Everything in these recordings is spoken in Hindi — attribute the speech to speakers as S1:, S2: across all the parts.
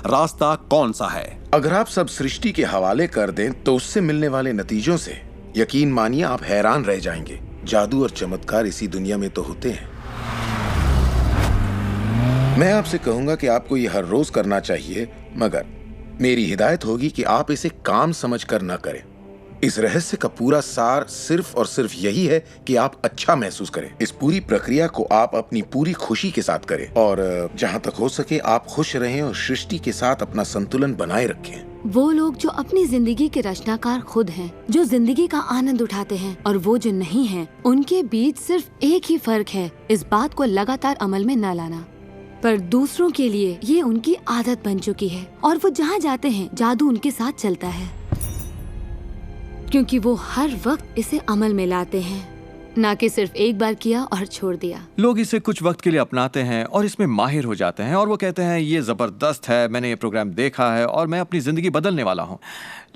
S1: रास्ता कौन सा है।
S2: अगर आप सब सृष्टि के हवाले कर दें तो उससे मिलने वाले नतीजों से यकीन मानिए आप हैरान रह जाएंगे। जादू और चमत्कार इसी दुनिया में तो होते हैं। मैं आपसे कहूंगा कि आपको ये हर रोज करना चाहिए, मगर मेरी हिदायत होगी कि आप इसे काम समझकर न करें। इस रहस्य का पूरा सार सिर्फ और सिर्फ यही है कि आप अच्छा महसूस करें। इस पूरी प्रक्रिया को आप अपनी पूरी खुशी के साथ करें और जहां तक हो सके आप खुश रहें और सृष्टि के साथ अपना संतुलन बनाए रखें।
S3: वो लोग जो अपनी जिंदगी के रचनाकार खुद हैं, जो जिंदगी का आनंद उठाते हैं, और वो जो नहीं हैं, उनके बीच सिर्फ एक ही फर्क है, इस बात को लगातार अमल में न लाना। पर दूसरों के लिए ये उनकी आदत बन चुकी है और वो जहाँ जाते हैं जादू उनके साथ चलता है, क्योंकि वो हर वक्त इसे अमल में लाते हैं, ना कि सिर्फ एक बार किया और छोड़ दिया।
S1: लोग इसे कुछ वक्त के लिए अपनाते हैं और इसमें माहिर हो जाते हैं और वो कहते हैं ये जबरदस्त है, मैंने ये प्रोग्राम देखा है और मैं अपनी जिंदगी बदलने वाला हूँ।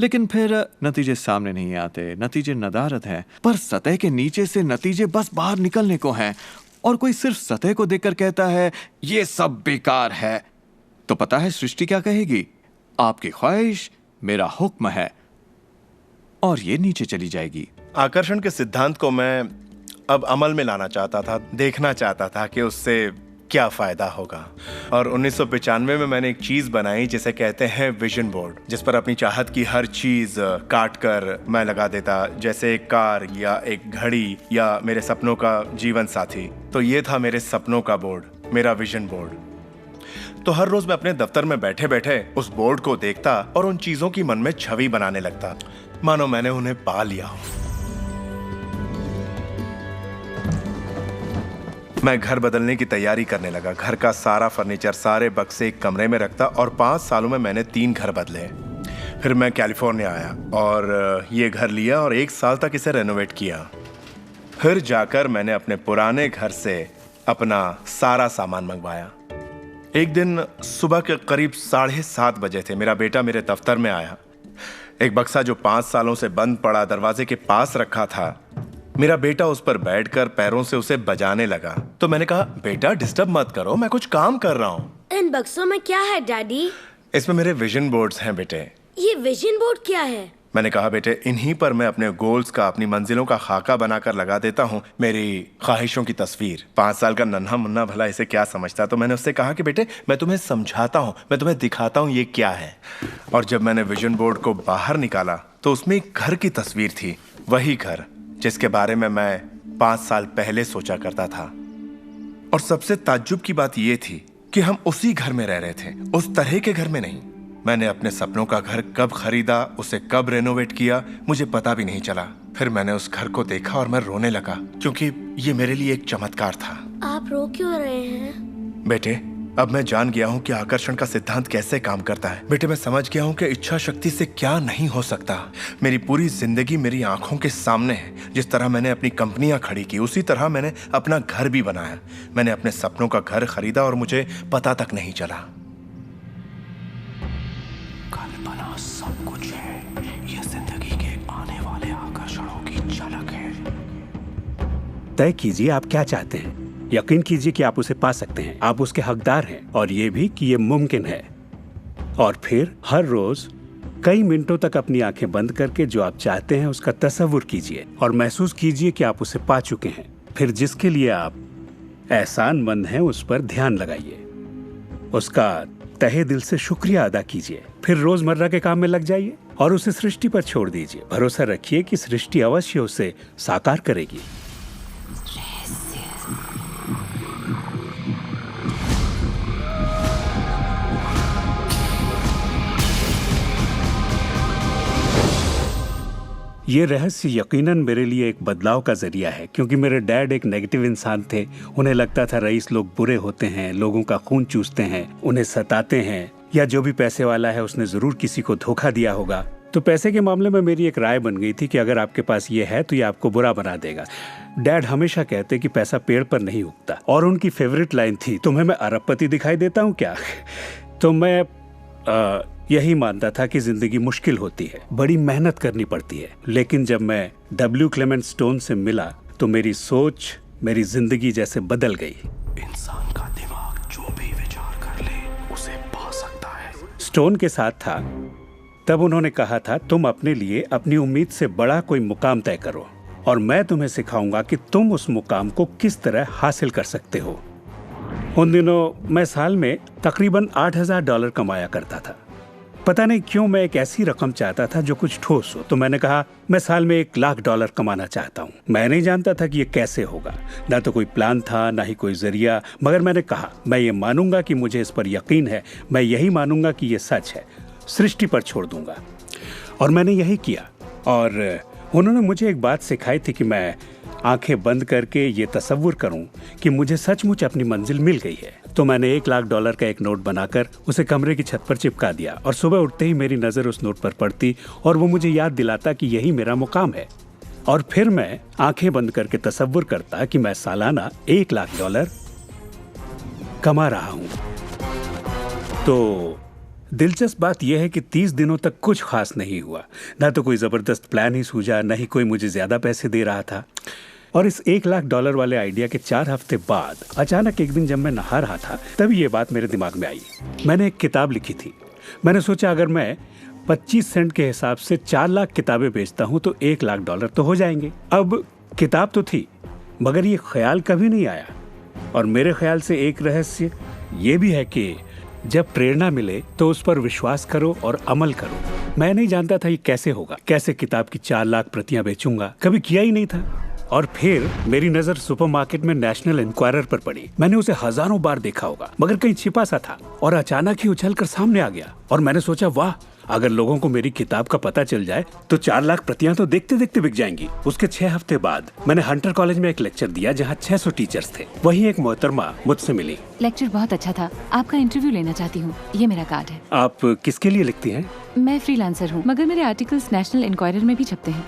S1: लेकिन फिर नतीजे सामने नहीं आते। नतीजे नदारद हैं, पर सतह के नीचे से नतीजे बस बाहर निकलने को हैं। और कोई सिर्फ सतह को देखकर कहता है ये सब बेकार है, तो पता है सृष्टि क्या कहेगी? आपकी ख्वाहिश मेरा हुक्म है, और ये नीचे चली जाएगी।
S4: आकर्षण के सिद्धांत को मैं अब अमल में लाना चाहता था, देखना चाहता था कि उससे क्या फायदा होगा। और 1995 में मैंने एक चीज बनाई जिसे कहते हैं विजन बोर्ड, जिस पर अपनी चाहत की हर चीज काट कर मैं लगा देता, जैसे एक कार या एक घड़ी या मेरे सपनों का जीवन साथी। तो ये था मेरे सपनों का बोर्ड, मेरा विजन बोर्ड। तो हर रोज मैं अपने दफ्तर में बैठे बैठे उस बोर्ड को देखता और उन चीजों की मन में छवि बनाने लगता, मानो मैंने उन्हें पा लिया हो। मैं घर बदलने की तैयारी करने लगा। घर का सारा फर्नीचर, सारे बक्से एक कमरे में रखता और 5 सालों में मैंने 3 घर बदले। फिर मैं कैलिफोर्निया आया और ये घर लिया और 1 साल तक इसे रेनोवेट किया। फिर जाकर मैंने अपने पुराने घर से अपना सारा सामान मंगवाया। एक दिन सुबह के करीब 7:30 बजे थे। मेरा बेटा मेरे दफ्तर में आया। एक बक्सा जो 5 सालों से बंद पड़ा दरवाजे के पास रखा था, मेरा बेटा उस पर बैठकर पैरों से उसे बजाने लगा। तो मैंने कहा, बेटा डिस्टर्ब मत करो, मैं कुछ काम कर रहा हूँ।
S5: इन बक्सों में क्या है डैडी?
S4: इसमें मेरे विजन बोर्ड्स हैं बेटे।
S5: ये विजन बोर्ड क्या है?
S4: मैंने कहा, बेटे इन्हीं पर मैं अपने गोल्स का, अपनी मंजिलों का खाका बनाकर लगा देता हूँ, मेरी ख्वाहिशों की तस्वीर। 5 साल का नन्हा मुन्ना भला इसे क्या समझता। तो मैंने उससे कहा कि बेटे मैं तुम्हें समझाता हूँ, मैं तुम्हें दिखाता हूँ ये क्या है। और जब मैंने विजन बोर्ड को बाहर निकाला तो उसमें एक घर की तस्वीर थी, वही घर जिसके बारे में मैं 5 साल पहले सोचा करता था। और सबसे ताज्जुब की बात यह थी कि हम उसी घर में रह रहे थे, उस तरह के घर में नहीं। मैंने अपने सपनों का घर कब खरीदा, उसे कब रेनोवेट किया, मुझे पता भी नहीं चला। फिर मैंने उस घर को देखा और मैं रोने लगा, क्योंकि ये मेरे लिए एक चमत्कार था।
S5: आप रो क्यों रहे हैं?
S4: बेटे अब मैं जान गया हूँ कि आकर्षण का सिद्धांत कैसे काम करता है। बेटे मैं समझ गया हूँ कि इच्छा शक्ति से क्या नहीं हो सकता। मेरी पूरी जिंदगी मेरी आंखों के सामने है। जिस तरह मैंने अपनी कंपनियां खड़ी की, उसी तरह मैंने अपना घर भी बनाया। मैंने अपने सपनों का घर खरीदा और मुझे पता तक नहीं चला।
S6: कल्पना सब कुछ है, यह जिंदगी के आने वाले आकर्षणों की झलक है।
S7: तय कीजिए आप क्या चाहते हैं। यकीन कीजिए कि आप उसे पा सकते हैं, आप उसके हकदार हैं, और ये भी कि ये मुमकिन है। और फिर हर रोज कई मिनटों तक अपनी आंखें बंद करके जो आप चाहते हैं उसका तसव्वुर कीजिए और महसूस कीजिए कि आप उसे पा चुके हैं। फिर जिसके लिए आप एहसानमंद हैं उस पर ध्यान लगाइए, उसका तहे दिल से शुक्रिया अदा कीजिए। फिर रोजमर्रा के काम में लग जाइए और उसे सृष्टि पर छोड़ दीजिए। भरोसा रखिए कि सृष्टि अवश्य उसे साकार करेगी। ये रहस्य यकीनन मेरे लिए एक बदलाव का जरिया है, क्योंकि मेरे डैड एक नेगेटिव इंसान थे। उन्हें लगता था रईस लोग बुरे होते हैं, लोगों का खून चूसते हैं, उन्हें सताते हैं, या जो भी पैसे वाला है उसने जरूर किसी को धोखा दिया होगा। तो पैसे के मामले में मेरी एक राय बन गई थी कि अगर आपके पास ये है तो ये आपको बुरा बना देगा। डैड हमेशा कहते कि पैसा पेड़ पर नहीं उगता, और उनकी फेवरेट लाइन थी, तुम्हें मैं अरबपति दिखाई देता हूँ क्या? तो मैं यही मानता था कि जिंदगी मुश्किल होती है, बड़ी मेहनत करनी पड़ती है। लेकिन जब मैं W. क्लेमेंट स्टोन से मिला तो मेरी सोच, मेरी जिंदगी जैसे बदल गई।
S6: इंसान का दिमाग जो भी विचार कर ले उसे पा सकता है।
S7: स्टोन के साथ था, तब उन्होंने कहा था तुम अपने लिए अपनी उम्मीद से बड़ा कोई मुकाम तय करो और मैं तुम्हें सिखाऊंगा कि तुम उस मुकाम को किस तरह हासिल कर सकते हो। उन दिनों मैं साल में तकरीबन $8,000 कमाया करता था। पता नहीं क्यों मैं एक ऐसी रकम चाहता था जो कुछ ठोस हो, तो मैंने कहा मैं साल में $1,00,000 कमाना चाहता हूँ। मैं नहीं जानता था कि ये कैसे होगा, ना तो कोई प्लान था ना ही कोई जरिया, मगर मैंने कहा मैं ये मानूंगा कि मुझे इस पर यकीन है, मैं यही मानूंगा कि ये सच है, सृष्टि पर छोड़ दूंगा। और मैंने यही किया। और उन्होंने मुझे एक बात सिखाई थी कि मैं आंखें बंद करके ये तसव्वुर करूं कि मुझे सचमुच अपनी मंजिल मिल गई है। तो मैंने $1,00,000 का एक नोट बनाकर उसे कमरे की छत पर चिपका दिया और सुबह उठते ही मेरी नजर उस नोट पर पड़ती और वो मुझे याद दिलाता कि यही मेरा मुकाम है। और फिर मैं आंखें बंद करके तसव्वुर करता कि मैं सालाना $1,00,000 कमा रहा हूं। तो दिलचस्प बात यह है कि 30 दिनों तक कुछ खास नहीं हुआ। ना तो कोई जबरदस्त प्लान ही सूझा, ना ही कोई मुझे ज्यादा पैसे दे रहा था। और इस $1,00,000 वाले आइडिया के 4 हफ्ते बाद अचानक एक दिन जब मैं नहा रहा था, तभी ये बात मेरे दिमाग में आई। मैंने एक किताब लिखी थी। मैंने सोचा अगर मैं 25 सेंट के हिसाब से 4 लाख किताबें बेचता हूं तो $1,00,000 तो हो जाएंगे। अब किताब तो थी, मगर ये ख्याल कभी नहीं आया। और मेरे ख्याल से एक रहस्य ये भी है कि जब प्रेरणा मिले तो उस पर विश्वास करो और अमल करो। मैं नहीं जानता था ये कैसे होगा, कैसे किताब की 4 लाख प्रतियां बेचूंगा, कभी किया ही नहीं था। और फिर मेरी नजर सुपरमार्केट में नेशनल इंक्वायरर पर पड़ी। मैंने उसे हजारों बार देखा होगा, मगर कहीं छिपा सा था और अचानक ही उछलकर सामने आ गया। और मैंने सोचा वाह, अगर लोगों को मेरी किताब का पता चल जाए तो 4 लाख प्रतियां तो देखते देखते बिक जाएंगी। उसके 6 हफ्ते बाद मैंने हंटर कॉलेज में एक लेक्चर दिया जहां 600 टीचर्स थे। वहीं एक मोहतरमा मुझसे मिली।
S8: लेक्चर बहुत अच्छा था, आपका इंटरव्यू लेना चाहती हूँ, ये मेरा कार्ड है।
S7: आप किसके लिए लिखती हैं?
S8: मैं फ्रीलांसर हूँ, मगर मेरे आर्टिकल्स नेशनल इंक्वायरर में भी छपते हैं।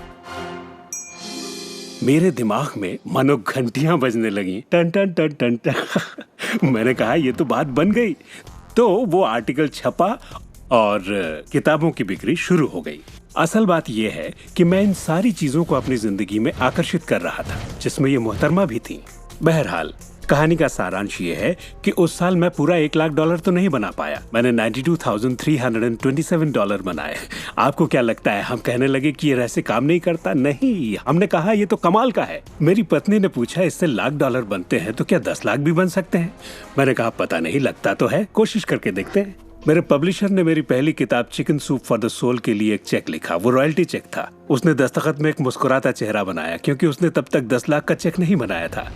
S7: मेरे दिमाग में मानो घंटियां बजने लगी, टन टन टन टन टन। मैंने कहा ये तो बात बन गई। तो वो आर्टिकल छपा और किताबों की बिक्री शुरू हो गई। असल बात यह है कि मैं इन सारी चीजों को अपनी जिंदगी में आकर्षित कर रहा था, जिसमें ये मोहतरमा भी थी। बहरहाल कहानी का सारांश ये है कि उस साल मैं पूरा $1,00,000 तो नहीं बना पाया। मैंने $92,327 बनाए। आपको क्या लगता है हम कहने लगे कि ये रहस्य काम नहीं करता? नहीं, हमने कहा ये तो कमाल का है। मेरी पत्नी ने पूछा इससे $1,00,000 बनते हैं तो क्या 10 लाख भी बन सकते हैं? मैंने कहा पता नहीं, लगता तो है, कोशिश करके देखते हैं। मेरे पब्लिशर ने मेरी पहली किताब chicken soup for the soul के लिए एक चेक लिखा। वो रॉयल्टी चेक था। उसने दस्तखत में एक मुस्कुराता चेहरा बनाया क्योंकि उसने तब तक 10 लाख का चेक नहीं बनाया था।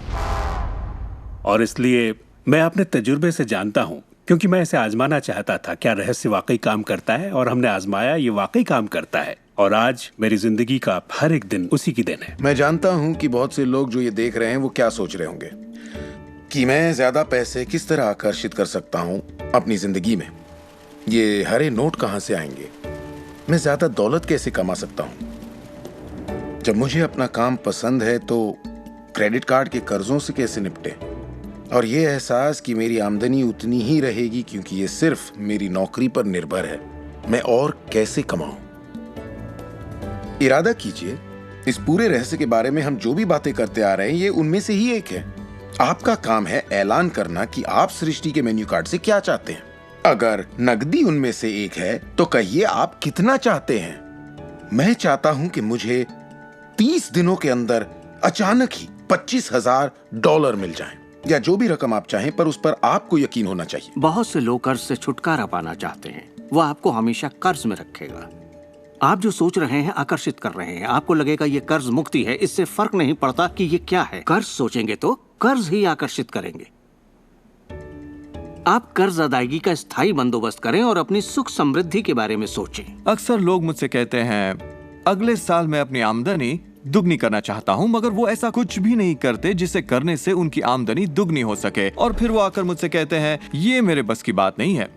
S7: और इसलिए मैं अपने तजुर्बे से जानता हूँ, क्योंकि मैं इसे आजमाना चाहता था क्या रहस्य वाकई काम करता है, और हमने आजमाया, ये वाकई काम करता है। और आज मेरी जिंदगी का हर एक दिन उसी की दिन है।
S2: मैं जानता हूँ कि बहुत से लोग जो ये देख रहे हैं वो क्या सोच रहे होंगे कि मैं ज्यादा पैसे किस तरह आकर्षित कर सकता हूँ अपनी जिंदगी में। ये हरे नोट कहाँ से आएंगे, मैं ज्यादा दौलत कैसे कमा सकता हूँ। जब मुझे अपना काम पसंद है तो क्रेडिट कार्ड के कर्जों से कैसे निपटे, और ये एहसास कि मेरी आमदनी उतनी ही रहेगी क्योंकि ये सिर्फ मेरी नौकरी पर निर्भर है, मैं और कैसे कमाऊं। इरादा कीजिए, इस पूरे रहस्य के बारे में हम जो भी बातें करते आ रहे हैं ये उनमें से ही एक है। आपका काम है ऐलान करना कि आप सृष्टि के मेन्यू कार्ड से क्या चाहते हैं। अगर नकदी उनमें से एक है तो कहिए आप कितना चाहते हैं। मैं चाहता हूं कि मुझे 30 दिनों के अंदर अचानक ही $25,000 मिल जाएं, या जो भी रकम आप चाहें, पर उस पर आपको यकीन होना चाहिए।
S6: बहुत से लोग कर्ज से छुटकारा पाना चाहते हैं, वो आपको हमेशा कर्ज में रखेगा। आप जो सोच रहे हैं आकर्षित कर रहे हैं। आपको लगेगा ये कर्ज मुक्ति है, इससे फर्क नहीं पड़ता कि ये क्या है। कर्ज सोचेंगे तो कर्ज ही आकर्षित करेंगे। आप कर्ज अदायगी का स्थायी बंदोबस्त करें और अपनी सुख समृद्धि के बारे में सोचें।
S1: अक्सर लोग मुझसे कहते हैं अगले साल मैं अपनी आमदनी दुगनी करना चाहता हूं, मगर वो ऐसा कुछ भी नहीं करते जिसे करने से उनकी आमदनी दुगनी हो सके। और फिर वो आकर मुझसे कहते हैं ये मेरे बस की बात नहीं है।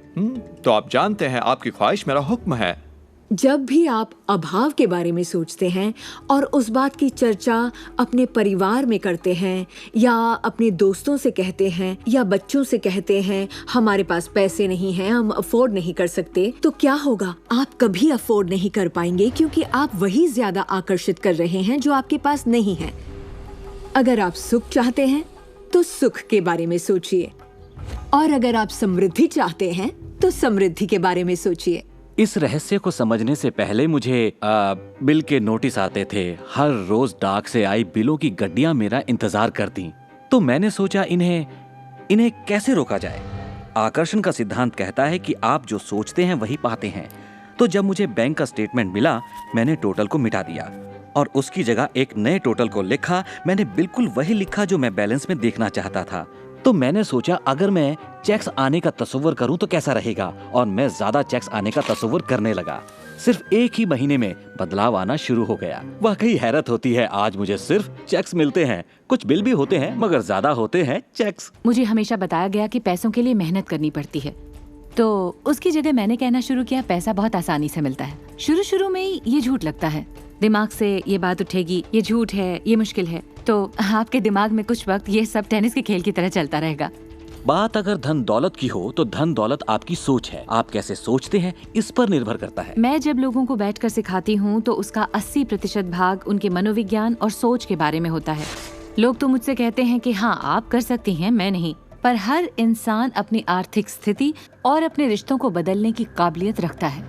S1: तो आप जानते हैं आपकी ख्वाहिश मेरा हुक्म है।
S9: जब भी आप अभाव के बारे में सोचते हैं और उस बात की चर्चा अपने परिवार में करते हैं, या अपने दोस्तों से कहते हैं, या बच्चों से कहते हैं हमारे पास पैसे नहीं हैं, हम अफोर्ड नहीं कर सकते, तो क्या होगा? आप कभी अफोर्ड नहीं कर पाएंगे, क्योंकि आप वही ज्यादा आकर्षित कर रहे हैं जो आपके पास नहीं है। अगर आप सुख चाहते हैं तो सुख के बारे में सोचिए, और अगर आप समृद्धि चाहते हैं तो समृद्धि के बारे में सोचिए।
S10: इस रहस्य को समझने से पहले मुझे बिल के नोटिस आते थे। हर रोज डाक से आई बिलों की गड्डियां मेरा इंतजार करती। तो मैंने सोचा इन्हें कैसे रोका जाए। आकर्षण का सिद्धांत कहता है कि आप जो सोचते हैं वही पाते हैं। तो जब मुझे बैंक का स्टेटमेंट मिला, मैंने टोटल को मिटा दिया और उसकी जगह एक नए टोटल को लिखा। मैंने बिल्कुल वही लिखा जो मैं बैलेंस में देखना चाहता था। तो मैंने सोचा अगर मैं चेक्स आने का तस्वीर करूं तो कैसा रहेगा, और मैं ज्यादा चेक्स आने का तस्वीर करने लगा। सिर्फ एक ही महीने में बदलाव आना शुरू हो गया। वाकई हैरत होती है, आज मुझे सिर्फ चेक्स मिलते हैं। कुछ बिल भी होते हैं मगर ज्यादा होते हैं चेक्स।
S8: मुझे हमेशा बताया गया कि पैसों के लिए मेहनत करनी पड़ती है, तो उसकी जगह मैंने कहना शुरू किया पैसा बहुत आसानी से मिलता है। शुरू में ये झूठ लगता है, दिमाग से ये बात उठेगी ये झूठ है, ये मुश्किल है, तो आपके दिमाग में कुछ वक्त ये सब टेनिस के खेल की तरह चलता रहेगा।
S10: बात अगर धन दौलत की हो तो धन दौलत आपकी सोच है। आप कैसे सोचते हैं इस पर निर्भर करता है।
S8: मैं जब लोगों को बैठकर सिखाती हूँ तो उसका 80% भाग उनके मनोविज्ञान और सोच के बारे में होता है। लोग तो मुझसे कहते हैं कि हाँ आप कर सकती हैं, मैं नहीं। पर हर इंसान अपनी आर्थिक स्थिति और अपने रिश्तों को बदलने की काबिलियत रखता है।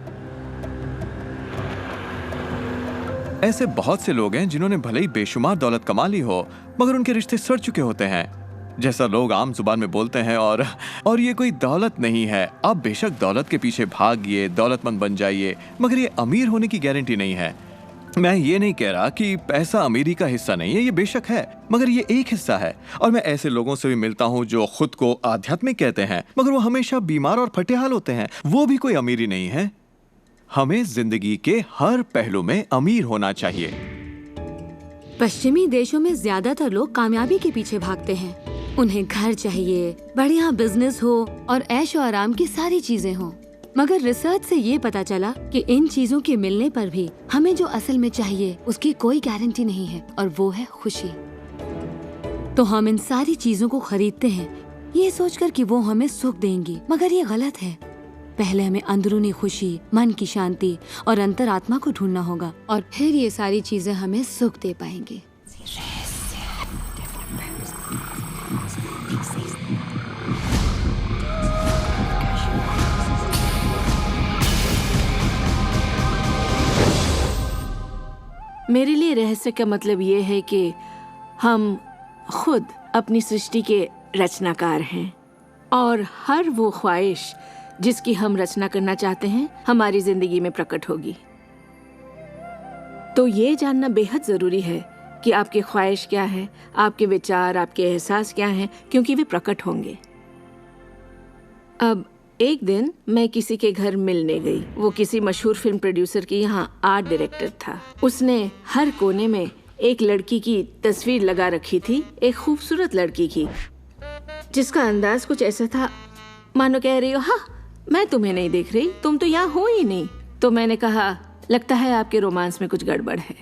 S1: ऐसे बहुत से लोग हैं जिन्होंने भले ही बेशुमार दौलत कमा ली हो मगर उनके रिश्ते सड़ चुके होते हैं, जैसा लोग आम जुबान में बोलते हैं। और ये कोई दौलत नहीं है। आप बेशक दौलत के पीछे भागिए, दौलतमंद बन जाइए, मगर ये अमीर होने की गारंटी नहीं है। मैं ये नहीं कह रहा कि पैसा अमीरी का हिस्सा नहीं है, ये बेशक है, मगर ये एक हिस्सा है। और मैं ऐसे लोगों से भी मिलता हूँ जो खुद को आध्यात्मिक कहते हैं मगर वो हमेशा बीमार और फटेहाल होते हैं। वो भी कोई अमीरी नहीं है। हमें जिंदगी के हर पहलू में अमीर होना चाहिए।
S3: पश्चिमी देशों में ज्यादातर लोग कामयाबी के पीछे भागते हैं। उन्हें घर चाहिए, बढ़िया बिजनेस हो और ऐशो आराम की सारी चीजें हो। मगर रिसर्च से ये पता चला कि इन चीजों के मिलने पर भी हमें जो असल में चाहिए उसकी कोई गारंटी नहीं है, और वो है खुशी। तो हम इन सारी चीजों को खरीदते हैं ये सोचकर कि वो हमें सुख देंगी, मगर ये गलत है। पहले हमें अंदरूनी खुशी, मन की शांति और अंतरात्मा को ढूंढना होगा, और फिर ये सारी चीजें हमें सुख दे पाएंगी।
S11: मेरे लिए रहस्य का मतलब ये है कि हम खुद अपनी सृष्टि के रचनाकार हैं, और हर वो ख्वाहिश जिसकी हम रचना करना चाहते हैं हमारी जिंदगी में प्रकट होगी। तो ये जानना बेहद जरूरी है कि आपकी ख्वाहिश क्या है, आपके विचार, आपके एहसास क्या हैं, क्योंकि वे प्रकट होंगे। अब एक दिन मैं किसी के घर मिलने गई। वो किसी मशहूर फिल्म प्रोड्यूसर के यहाँ आर्ट डायरेक्टर था। उसने हर कोने में एक लड़की की तस्वीर लगा रखी थी, एक खूबसूरत लड़की की, जिसका अंदाज कुछ ऐसा था मानो कह रही हो हाँ मैं तुम्हें नहीं देख रही, तुम तो यहाँ हो ही नहीं। तो मैंने कहा लगता है आपके रोमांस में कुछ गड़बड़ है।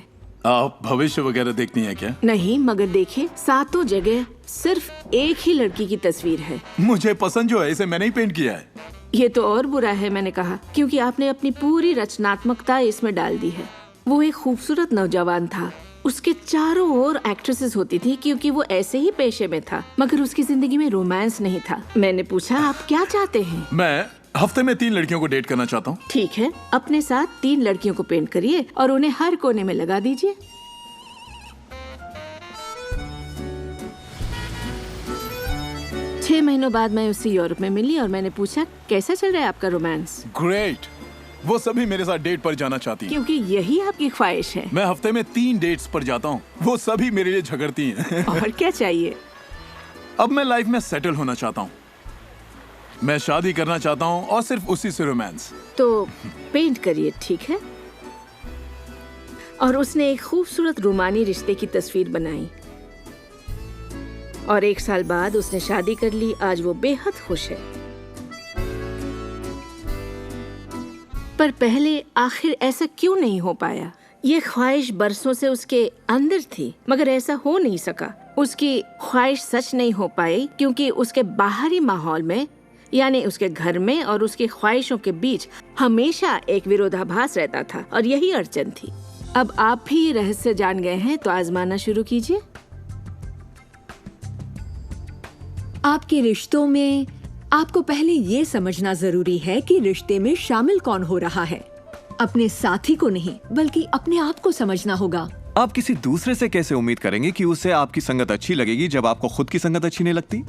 S12: आप भविष्य वगैरह देखती हैं क्या?
S11: नहीं, मगर देखिए सातों जगह सिर्फ एक ही लड़की की तस्वीर है।
S12: मुझे पसंद जो है इसे मैंने ही पेंट किया है।
S11: ये तो और बुरा है, मैंने कहा, क्योंकि आपने अपनी पूरी रचनात्मकता इसमें डाल दी है। वो एक खूबसूरत नौजवान था, उसके चारों ओर एक्ट्रेसेस होती थी क्योंकि वो ऐसे ही पेशे में था, मगर उसकी जिंदगी में रोमांस नहीं था। मैंने पूछा आप क्या चाहते हैं?
S12: मैं हफ्ते में 3 लड़कियों को डेट करना चाहता हूँ।
S11: ठीक है, अपने साथ 3 लड़कियों को पेंट करिए और उन्हें हर कोने में लगा दीजिए। छह महीनों बाद मैं उससे यूरोप में मिली और मैंने पूछा कैसा चल रहा है आपका रोमांस?
S12: ग्रेट। वो सभी मेरे साथ डेट पर जाना चाहती हैं।
S11: क्योंकि यही आपकी ख्वाहिश है।
S12: मैं हफ्ते में 3 डेट्स पर जाता हूँ, वो सभी मेरे लिए झगड़ती हैं।
S11: और क्या चाहिए?
S12: अब मैं लाइफ में सेटल होना चाहता हूँ, मैं शादी करना चाहता हूँ और सिर्फ उसी से रोमांस।
S11: तो पेंट करिए, ठीक है? और उसने एक खूबसूरत रोमानी रिश्ते की तस्वीर बनाई और 1 साल बाद उसने शादी कर ली। आज वो बेहद खुश है। पर पहले आखिर ऐसा क्यों नहीं हो पाया? ये ख्वाहिश बरसों से उसके अंदर थी, मगर ऐसा हो नहीं सका। उसकी ख्वाहिश सच नहीं हो पाई क्योंकि उसके बाहरी माहौल में, यानी उसके घर में और उसकी ख्वाहिशों के बीच हमेशा एक विरोधाभास रहता था, और यही अड़चन थी। अब आप भी ये रहस्य जान गए हैं तो आजमाना शुरू कीजिए।
S9: आपके रिश्तों में आपको पहले ये समझना जरूरी है कि रिश्ते में शामिल कौन हो रहा है। अपने साथी को नहीं, बल्कि अपने आप को समझना होगा।
S1: आप किसी दूसरे से कैसे उम्मीद करेंगे कि उसे आपकी संगत अच्छी लगेगी जब आपको खुद की संगत अच्छी नहीं लगती?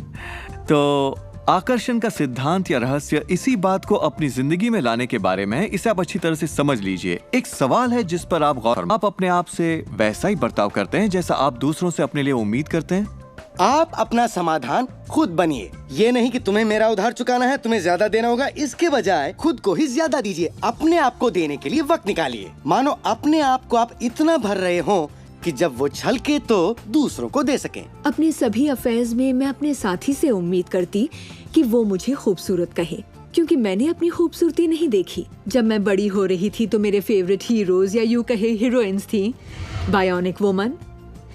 S1: तो आकर्षण का सिद्धांत या रहस्य इसी बात को अपनी जिंदगी में लाने के बारे में है। इसे आप अच्छी तरह से समझ लीजिए। एक सवाल है जिस पर आप गौर, आप अपने आप से वैसा ही बर्ताव करते हैं जैसा आप दूसरों से अपने लिए उम्मीद करते हैं।
S13: आप अपना समाधान खुद बनिए। ये नहीं कि तुम्हें मेरा उधार चुकाना है, तुम्हें ज्यादा देना होगा। इसके बजाय खुद को ही ज्यादा दीजिए। अपने आप को देने के लिए वक्त निकालिए। मानो अपने आप को आप इतना भर रहे हो कि जब वो छलके तो दूसरों को दे सकें।
S9: अपने सभी अफेयर्स में मैं अपने साथी से उम्मीद करती कि वो मुझे खूबसूरत कहे, क्योंकि मैंने अपनी खूबसूरती नहीं देखी। जब मैं बड़ी हो रही थी तो मेरे फेवरेट हीरोज या यूं कहे हीरोइंस थी, बायोनिक वुमन,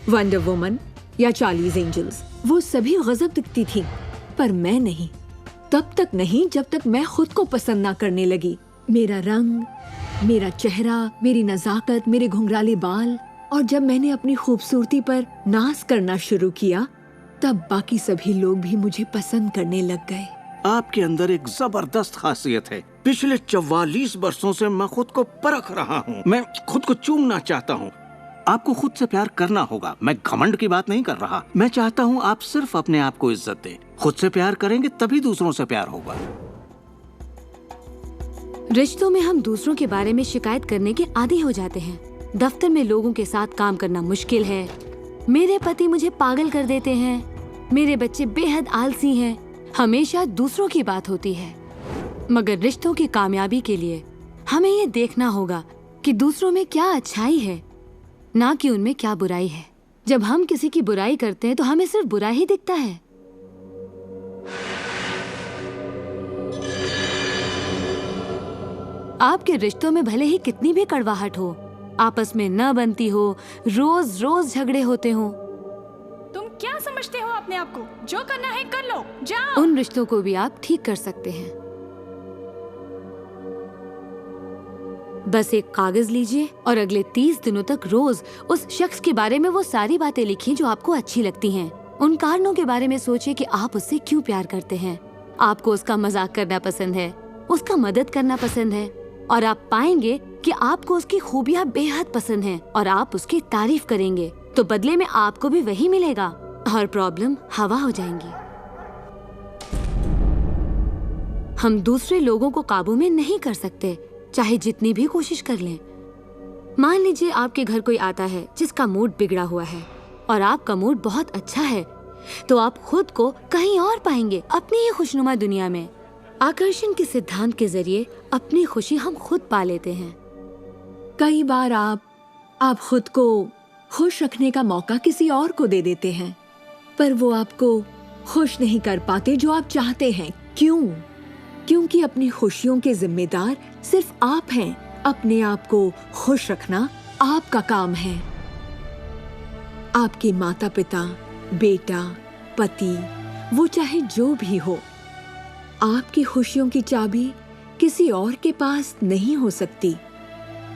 S9: वंडर वुमन या चार्लीज एंजल्स। वो सभी गजब दिखती थी, पर मैं नहीं। तब तक नहीं जब तक मैं खुद को पसंद ना करने लगी। मेरा रंग, मेरा चेहरा, मेरी नजाकत, मेरे घुंघराले बाल। और जब मैंने अपनी खूबसूरती पर नाज करना शुरू किया, तब बाकी सभी लोग भी मुझे पसंद करने लग गए।
S6: आपके अंदर एक जबरदस्त खासियत है। पिछले 44 वर्षों से मैं खुद को परख रहा हूँ। मैं खुद को चूमना चाहता हूँ। आपको खुद से प्यार करना होगा। मैं घमंड की बात नहीं कर रहा। मैं चाहता हूँ आप सिर्फ अपने आप को इज्जत दें। खुद से प्यार करेंगे तभी दूसरों से प्यार होगा।
S3: रिश्तों में हम दूसरों के बारे में शिकायत करने के आदी हो जाते हैं। दफ्तर में लोगों के साथ काम करना मुश्किल है। मेरे पति मुझे पागल कर देते हैं। मेरे बच्चे बेहद आलसी हैं। हमेशा दूसरों की बात होती है। मगर रिश्तों की कामयाबी के लिए हमें ये देखना होगा कि दूसरों में क्या अच्छाई है, ना कि उनमें क्या बुराई है। जब हम किसी की बुराई करते हैं तो हमें सिर्फ बुरा ही दिखता है। आपके रिश्तों में भले ही कितनी भी कड़वाहट हो, आपस में न बनती हो, रोज रोज झगड़े होते हो,
S14: तुम क्या समझते हो अपने आप को? जो करना है कर लो, जाओ।
S3: उन रिश्तों को भी आप ठीक कर सकते हैं। बस एक कागज लीजिए और अगले 30 दिनों तक रोज उस शख्स के बारे में वो सारी बातें लिखिए जो आपको अच्छी लगती हैं। उन कारणों के बारे में सोचिए कि आप उससे क्यों प्यार करते हैं। आपको उसका मजाक करना पसंद है, उसका मदद करना पसंद है, और आप पाएंगे कि आपको उसकी खूबियां बेहद पसंद हैं और आप उसकी तारीफ करेंगे तो बदले में आपको भी वही मिलेगा और प्रॉब्लम हवा हो जाएंगी। हम दूसरे लोगों को काबू में नहीं कर सकते, चाहे जितनी भी कोशिश कर लें। मान लीजिए आपके घर कोई आता है जिसका मूड बिगड़ा हुआ है और आपका मूड बहुत अच्छा है, तो आप खुद को कहीं और पाएंगे, अपनी ही खुशनुमा दुनिया में। आकर्षण के सिद्धांत के जरिए अपनी खुशी हम खुद पा लेते हैं।
S9: कई बार आप खुद को खुश रखने का मौका किसी और को दे देते हैं, पर वो आपको खुश नहीं कर पाते जो आप चाहते हैं। क्यों? क्योंकि अपनी खुशियों के जिम्मेदार सिर्फ आप हैं। अपने आप को खुश रखना आपका काम है। आपके माता पिता, बेटा, पति, वो चाहे जो भी हो, आपकी खुशियों की चाबी किसी और के पास नहीं हो सकती।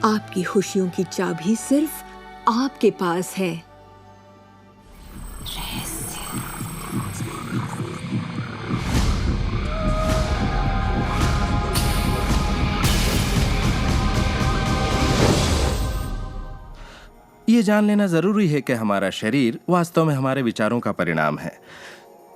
S9: आपकी खुशियों की चाबी सिर्फ आपके पास है।
S4: ये जान लेना जरूरी है कि हमारा शरीर वास्तव में हमारे विचारों का परिणाम है।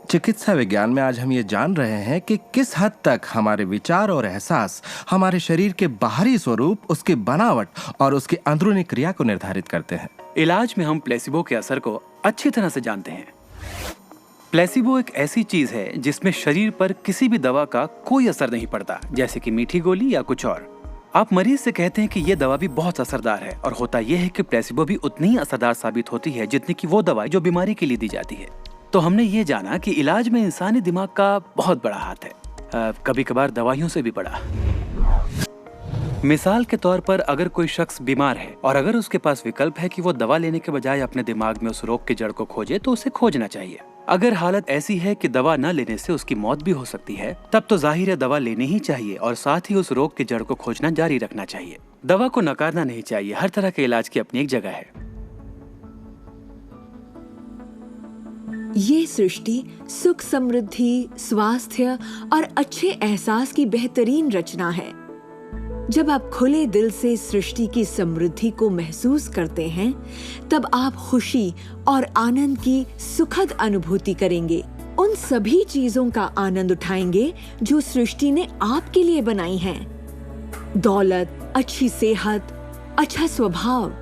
S4: चिकित्सा विज्ञान में आज हम ये जान रहे हैं कि किस हद तक हमारे विचार और एहसास हमारे शरीर के बाहरी स्वरूप, उसकी बनावट और उसकी अंदरूनी क्रिया को निर्धारित करते हैं।
S15: इलाज में हम प्लेसिबो के असर को अच्छी तरह से जानते हैं। प्लेसिबो एक ऐसी चीज है जिसमें शरीर पर किसी भी दवा का कोई असर नहीं पड़ता, जैसे कि मीठी गोली या कुछ और। आप मरीज से कहते हैं कि ये दवा भी बहुत असरदार है, और होता यह है कि प्लेसिबो भी उतनी ही असरदार साबित होती है जितनी कि वो दवाई जो बीमारी के लिए दी जाती है। तो हमने ये जाना कि इलाज में इंसानी दिमाग का बहुत बड़ा हाथ है, कभी कभार दवाइयों से भी बड़ा। मिसाल के तौर पर अगर कोई शख्स बीमार है और अगर उसके पास विकल्प है कि वो दवा लेने के बजाय अपने दिमाग में उस रोग की जड़ को खोजे, तो उसे खोजना चाहिए। अगर हालत ऐसी है कि दवा न लेने से उसकी मौत भी हो सकती है, तब तो जाहिर है दवा लेनी ही चाहिए और साथ ही उस रोग की जड़ को खोजना जारी रखना चाहिए। दवा को नकारना नहीं चाहिए। हर तरह के इलाज की अपनी एक जगह है।
S9: ये सृष्टि सुख, समृद्धि, स्वास्थ्य और अच्छे एहसास की बेहतरीन रचना है। जब आप खुले दिल से सृष्टि की समृद्धि को महसूस करते हैं, तब आप खुशी और आनंद की सुखद अनुभूति करेंगे। उन सभी चीजों का आनंद उठाएंगे जो सृष्टि ने आपके लिए बनाई हैं। दौलत, अच्छी सेहत, अच्छा स्वभाव।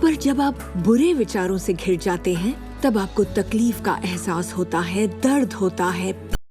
S9: पर जब आप बुरे विचारों से घिर जाते हैं, तब आपको तकलीफ का एहसास होता है, दर्द होता है,